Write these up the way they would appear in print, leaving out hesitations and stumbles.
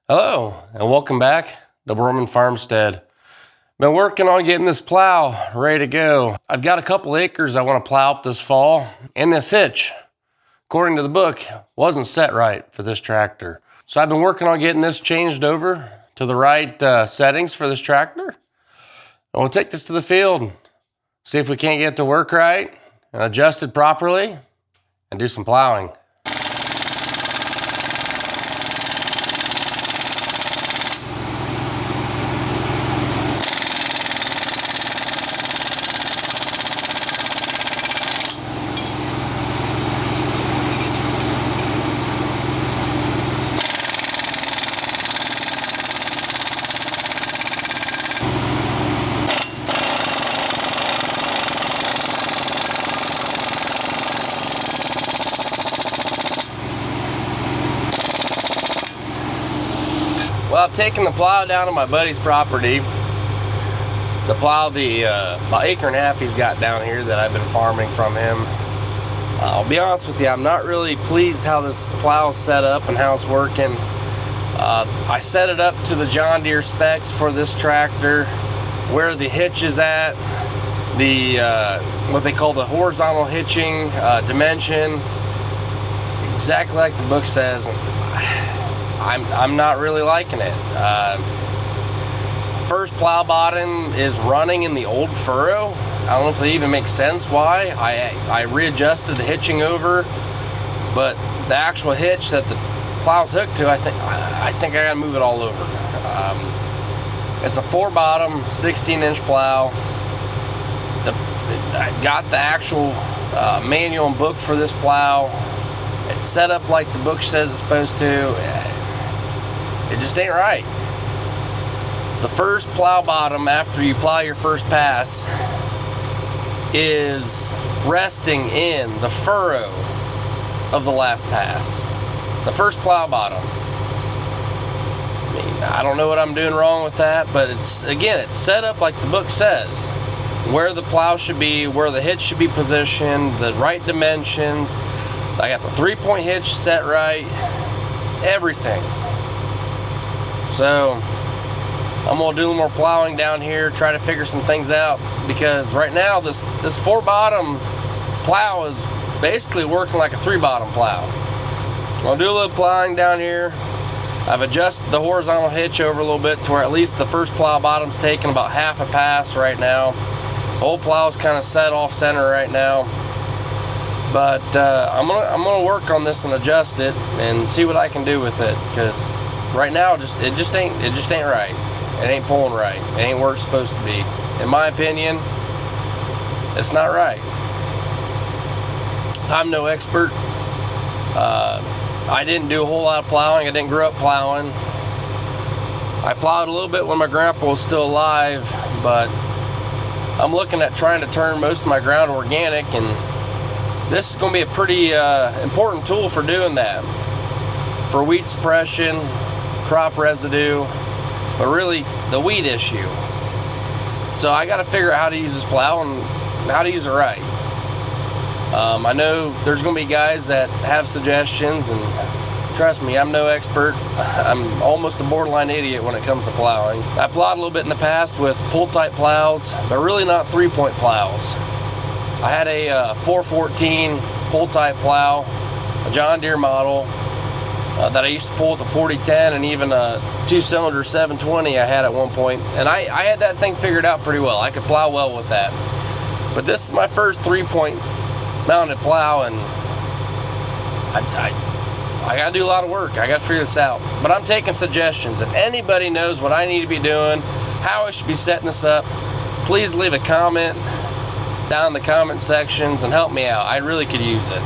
Hello, and welcome back to Borman Farmstead. Been working on getting this plow ready to go. I've got a couple acres I want to plow up this fall, and this hitch, according to the book, wasn't set right for this tractor. So I've been working on getting this changed over to the right settings for this tractor. And we'll take this to the field, see if we can't get it to work right and adjust it properly, and do some plowing. Well, I've taken the plow down to my buddy's property to plow the about acre and a half he's got down here that I've been farming from him. I'll be honest with you, I'm not really pleased how this plow is set up and how it's working. I set it up to the John Deere specs for this tractor, where the hitch is at, the what they call the horizontal hitching dimension, exactly like the book says. I'm not really liking it. First plow bottom is running in the old furrow. I don't know if they even make sense why. I readjusted the hitching over, but the actual hitch that the plow's hooked to, I think I gotta move it all over. It's a 4-bottom, 16-inch plow. I got the actual manual and book for this plow. It's set up like the book says it's supposed to. It just ain't right. The first plow bottom after you plow your first pass is resting in the furrow of the last pass. The first plow bottom. I don't know what I'm doing wrong with that, but it's set up like the book says. Where the plow should be, where the hitch should be positioned, the right dimensions. I got the 3-point hitch set right, everything. So I'm gonna do a little more plowing down here, try to figure some things out, because right now this 4-bottom plow is basically working like a 3-bottom plow. I'm gonna do a little plowing down here. I've adjusted the horizontal hitch over a little bit to where at least the first plow bottom's taking about half a pass right now. The whole plow's kind of set off center right now. But I'm gonna work on this and adjust it and see what I can do with it, because right now it just ain't right. It ain't pulling right. It ain't where it's supposed to be. In my opinion, it's not right. I'm no expert. I didn't do a whole lot of plowing. I didn't grow up plowing. I plowed a little bit when my grandpa was still alive, but I'm looking at trying to turn most of my ground organic, and this is going to be a pretty important tool for doing that. For weed suppression, crop residue, but really the weed issue. So I got to figure out how to use this plow and how to use it right. I know there's going to be guys that have suggestions, and trust me, I'm no expert. I'm almost a borderline idiot when it comes to plowing. I plowed a little bit in the past with pull-type plows, but really not 3-point plows. I had a 414 pull-type plow, a John Deere model, that I used to pull with the 4010, and even a 2-cylinder 720 I had at one point. And I had that thing figured out pretty well. I could plow well with that. But this is my first 3-point mounted plow, and I gotta do a lot of work. I gotta figure this out. But I'm taking suggestions. If anybody knows what I need to be doing, how I should be setting this up, please leave a comment down in the comment sections and help me out. I really could use it.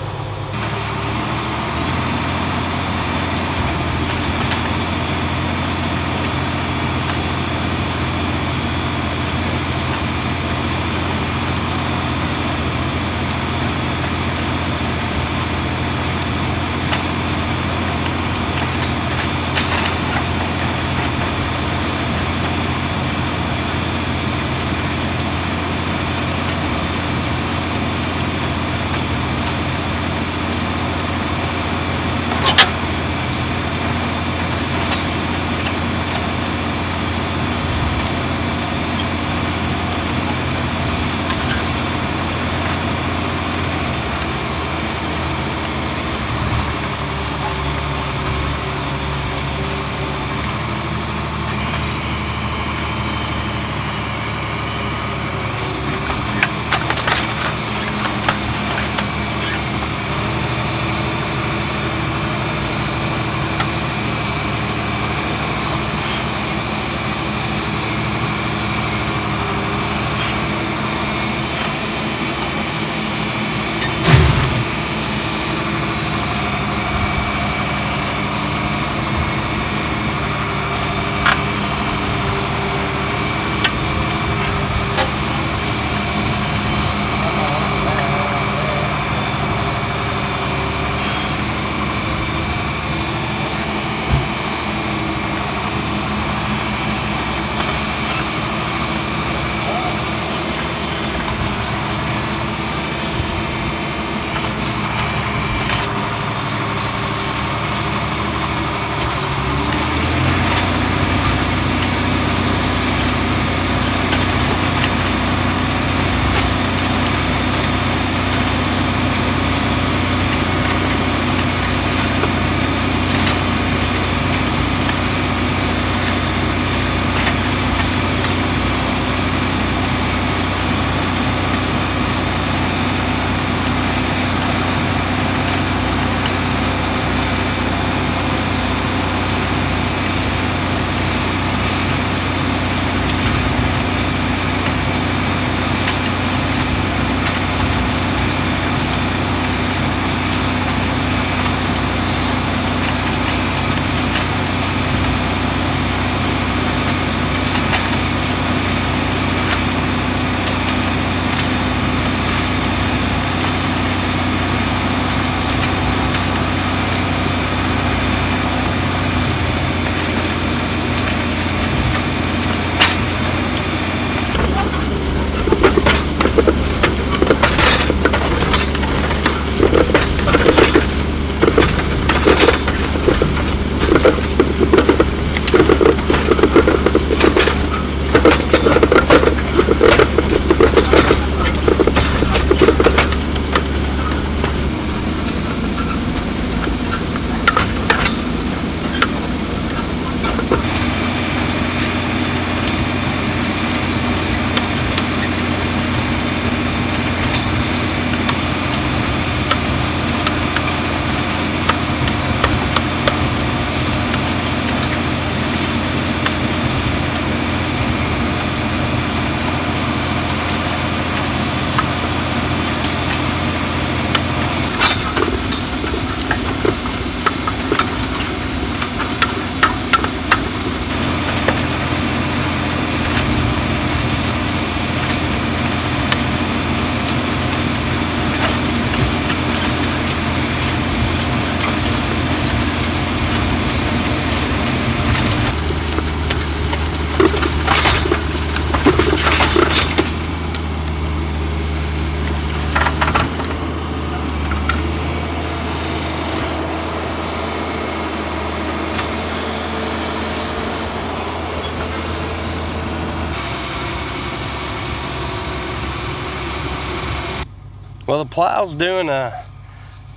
Well, the plow's doing a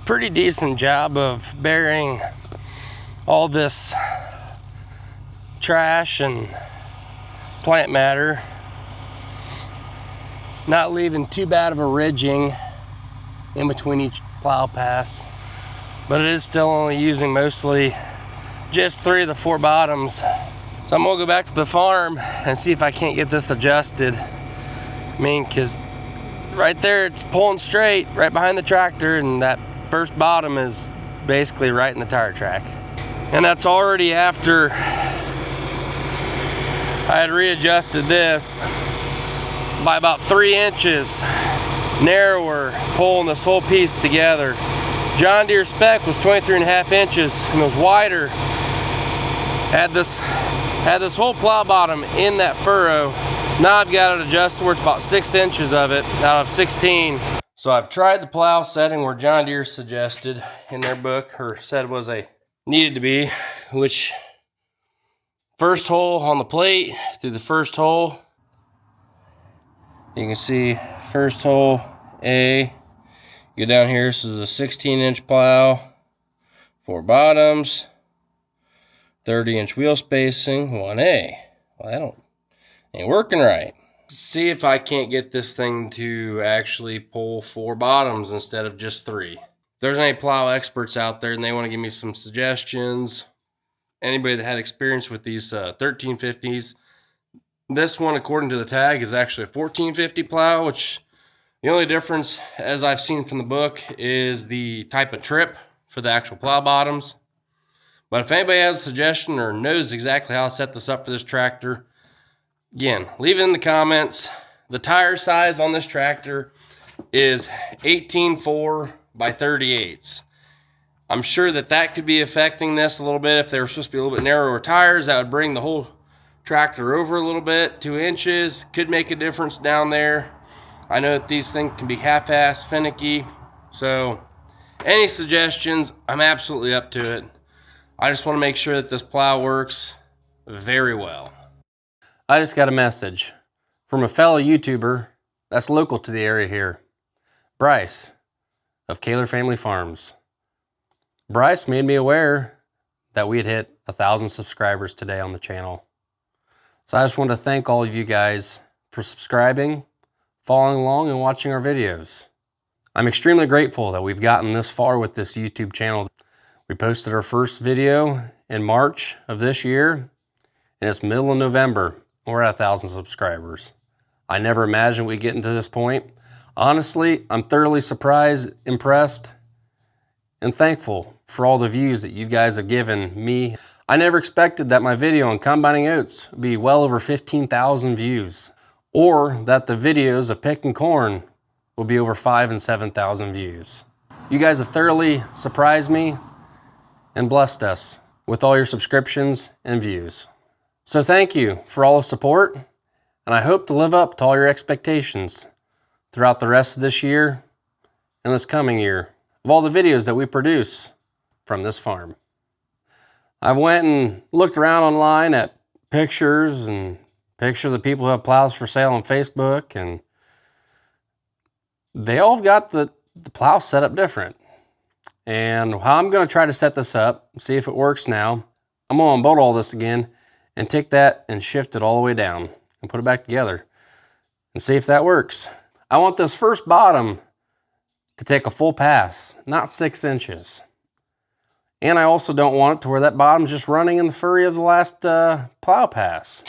pretty decent job of burying all this trash and plant matter, not leaving too bad of a ridging in between each plow pass, but it is still only using mostly just 3 of the 4 bottoms. So I'm gonna go back to the farm and see if I can't get this adjusted. I mean, cause right there it's pulling straight right behind the tractor, and that first bottom is basically right in the tire track. And that's already after I had readjusted this by about 3 inches narrower, pulling this whole piece together. John Deere spec was 23.5 inches and was wider. Had this whole plow bottom in that furrow. Now I've got it adjusted where it's about 6 inches of it out of 16. So I've tried the plow setting where John Deere suggested in their book, or said was needed to be, which first hole on the plate through the first hole. You can see first hole A. Go down here. This is a 16-inch plow, 4 bottoms, 30-inch wheel spacing, 1A. Well, ain't working right. See if I can't get this thing to actually pull 4 bottoms instead of just 3. If there's any plow experts out there and they want to give me some suggestions, anybody that had experience with these 1350s, this one, according to the tag, is actually a 1450 plow, which the only difference, as I've seen from the book, is the type of trip for the actual plow bottoms. But if anybody has a suggestion or knows exactly how to set this up for this tractor, again, leave it in the comments. The tire size on this tractor is 18.4 by 38s. I'm sure that could be affecting this a little bit. If they were supposed to be a little bit narrower tires, that would bring the whole tractor over a little bit. 2 inches could make a difference down there. I know that these things can be half-ass finicky. So any suggestions, I'm absolutely up to it. I just want to make sure that this plow works very well. I just got a message from a fellow YouTuber that's local to the area here, Bryce of Kaler Family Farms. Bryce made me aware that we had hit 1,000 subscribers today on the channel. So I just want to thank all of you guys for subscribing, following along, and watching our videos. I'm extremely grateful that we've gotten this far with this YouTube channel. We posted our first video in March of this year, and it's middle of November. We're at 1,000 subscribers. I never imagined we'd get into this point. Honestly, I'm thoroughly surprised, impressed, and thankful for all the views that you guys have given me. I never expected that my video on combining oats would be well over 15,000 views, or that the videos of picking corn will be over 5,000 and 7,000 views. You guys have thoroughly surprised me and blessed us with all your subscriptions and views. So thank you for all the support, and I hope to live up to all your expectations throughout the rest of this year and this coming year of all the videos that we produce from this farm. I went and looked around online at pictures of people who have plows for sale on Facebook, and they all got the plow set up different. And how I'm going to try to set this up, see if it works now, I'm going to unbolt all this again and take that and shift it all the way down and put it back together and see if that works. I want this first bottom to take a full pass, not 6 inches. And I also don't want it to where that bottom's just running in the furry of the last plow pass.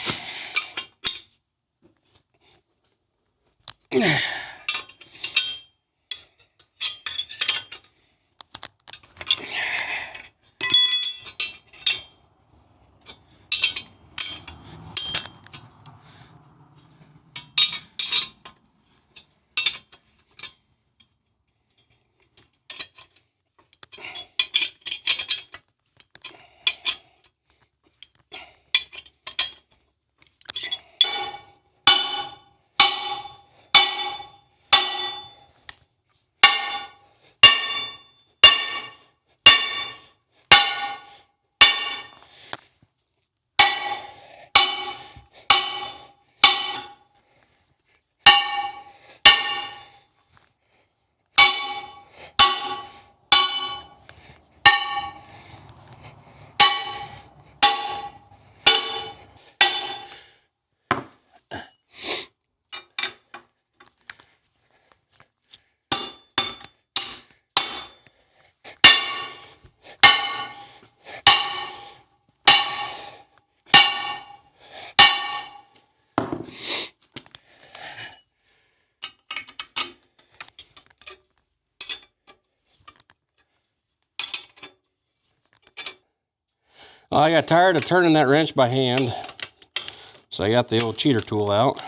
Well, I got tired of turning that wrench by hand, so I got the old cheater tool out.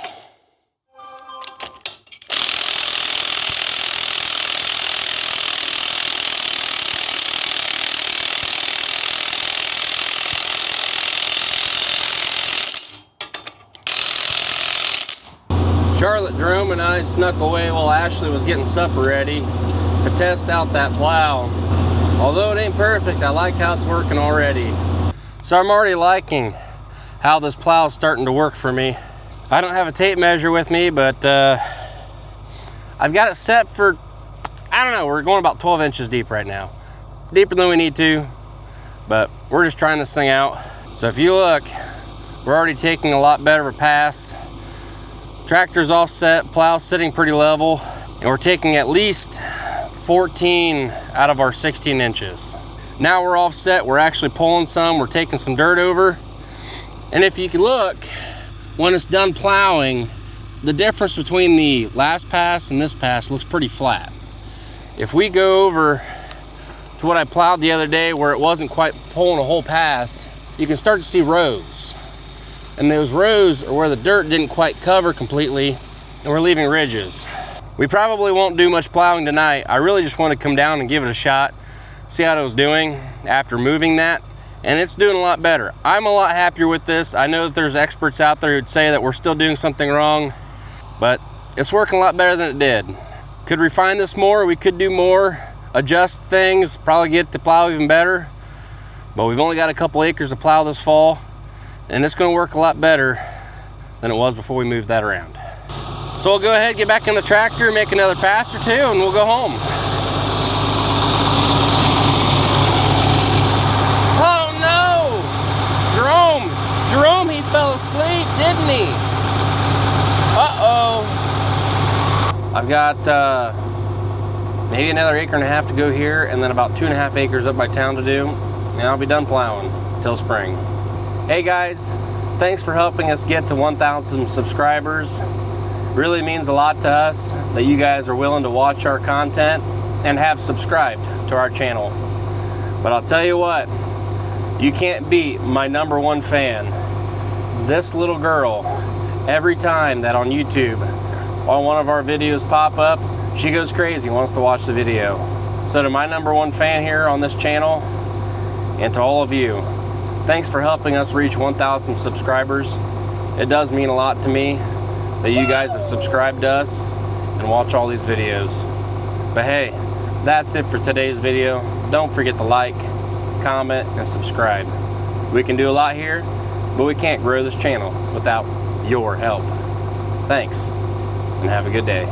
Charlotte, Jerome, and I snuck away while Ashley was getting supper ready to test out that plow. Although it ain't perfect, I like how it's working already. So I'm already liking how this plow is starting to work for me. I don't have a tape measure with me, but I've got it set for, I don't know, we're going about 12 inches deep right now. Deeper than we need to, but we're just trying this thing out. So if you look, we're already taking a lot better of a pass. Tractor's offset, plow's sitting pretty level, and we're taking at least 14 out of our 16 inches. Now we're offset, we're actually pulling some, we're taking some dirt over. And if you can look, when it's done plowing, the difference between the last pass and this pass looks pretty flat. If we go over to what I plowed the other day where it wasn't quite pulling a whole pass, you can start to see rows. And those rows are where the dirt didn't quite cover completely, and we're leaving ridges. We probably won't do much plowing tonight. I really just want to come down and give it a shot, see how it was doing after moving that, and it's doing a lot better. I'm a lot happier with this. I know that there's experts out there who'd say that we're still doing something wrong, but it's working a lot better than it did. Could refine this more, we could do more, adjust things, probably get the plow even better, but we've only got a couple acres to plow this fall, and it's going to work a lot better than it was before we moved that around. So we'll go ahead, get back in the tractor, make another pass or two, and we'll go home. Oh no! Jerome, he fell asleep, didn't he? Uh-oh. I've got maybe another acre and a half to go here, and then about 2.5 acres up by town to do, and I'll be done plowing till spring. Hey guys, thanks for helping us get to 1,000 subscribers. Really means a lot to us that you guys are willing to watch our content and have subscribed to our channel. But I'll tell you what, you can't beat my #1 fan. This little girl, every time that on YouTube, on one of our videos pop up, she goes crazy, wants to watch the video. So to my #1 fan here on this channel, and to all of you, thanks for helping us reach 1,000 subscribers. It does mean a lot to me that you guys have subscribed to us and watch all these videos. But hey, that's it for today's video. Don't forget to like, comment, and subscribe. We can do a lot here, but we can't grow this channel without your help. Thanks, and have a good day.